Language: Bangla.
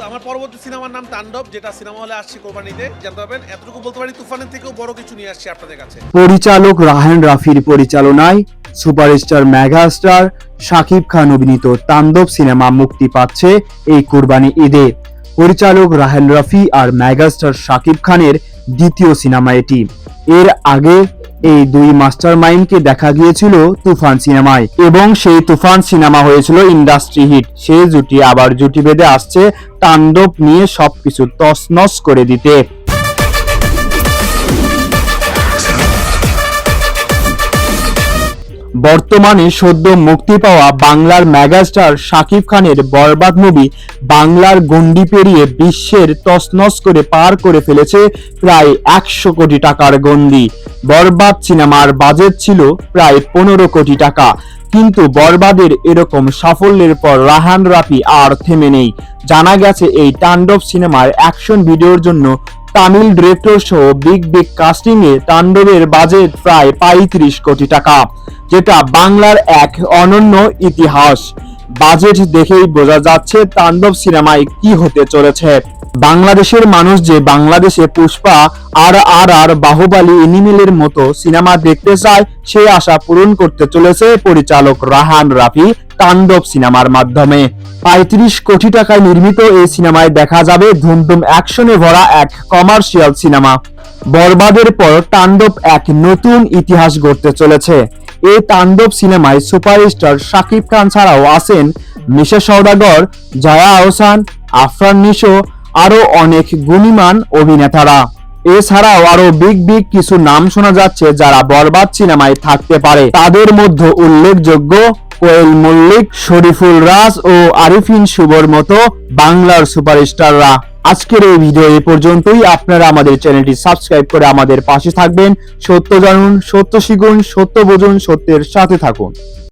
আমার পরবর্তী সিনেমার নাম তাণ্ডব, যেটা সিনেমা হলে আসছে কোরবানিতে, জানতে পারবেন। এতটুকু বলতে পারি, তুফানের থেকেও বড় কিছু নিয়ে আসছি আপনাদের কাছে। পরিচালক রায়হান রাফির পরিচালনায় সুপারস্টার মেগাস্টার শাকিব খান অভিনীত তাণ্ডব সিনেমা মুক্তি পাচ্ছে এই কোরবানি ঈদে। পরিচালক রায়হান রাফি আর মেগাস্টার শাকিব খানের দ্বিতীয় সিনেমা এটি। এর আগে এই দুই মাস্টার মাইন্ডকে দেখা গিয়েছিল তুফান সিনেমায় এবং সেই তুফান সিনেমা হয়েছিল ইন্ডাস্ট্রি হিট। সেই জুটি আবার জুটি বেঁধে আসছে তাণ্ডব নিয়ে সবকিছু তছনছ করে দিতে। বর্তমানে সদ্য মুক্তি পাওয়া বাংলার মেগাস্টার শাকিব খানের বরবাদ মুভি বাংলার গণ্ডি পেরিয়ে বিশ্বের তছনছ করে পার করে ফেলেছে প্রায় 100 কোটি টাকার গণ্ডি। বরবাদ সিনেমার বাজেট ছিল প্রায় 15 কোটি টাকা, কিন্তু বরবাদের এরকম সাফল্যের পর রায়হান রাফি আর থেমে নেই। জানা গেছে এই তাণ্ডব সিনেমার অ্যাকশন ভিডিওর জন্য তামিল ডিরেক্টর সহ বিগ কাস্টিং এ তাণ্ডবের বাজেট প্রায় 35 কোটি টাকা, যেটা বাংলার এক অনন্য ইতিহাস। বাজেট দেখেই বোঝা যাচ্ছে তাণ্ডব সিনেমায় কি হতে চলেছে। বাংলাদেশের মানুষ যে বাংলাদেশে পুষ্পা আর বাহুবলী এনিমেলের মতো সিনেমা দেখতে চায়, সে আশা পূরণ করতে চলেছে পরিচালক রায়হান রাফি তাণ্ডব সিনেমার মাধ্যমে। 35 কোটি টাকায় নির্মিত এই সিনেমায় দেখা যাবে ধুমধুম অ্যাকশনে ভরা এক কমার্শিয়াল সিনেমা। বরবাদের পর তাণ্ডব এক নতুন ইতিহাস গড়তে চলেছে। এই তাণ্ডব সিনেমায় সুপারস্টার শাকিব খান ছাড়াও আছেন মিশা সওদাগর, জয়া আহসান, আফরান নিশো, আরো অনেক গুণীমান অভিনেতারা। এছাড়াও আরো বিগ কিছু নাম শোনা যাচ্ছে যারা বরবাদ সিনেমায় থাকতে পারে। তাদের মধ্যে উল্লেখযোগ্য কোয়েল মল্লিক, শরীফুল রাজ ও আরিফিন শুভর মতো বাংলার সুপারস্টাররা। আজকের এই ভিডিও এই পর্যন্তই। আপনারা আমাদের চ্যানেলটি সাবস্ক্রাইব করে আমাদের পাশে থাকবেন। সত্য জানুন, সত্য শিখুন, সত্য বুঝুন, সত্যের সাথে থাকুন।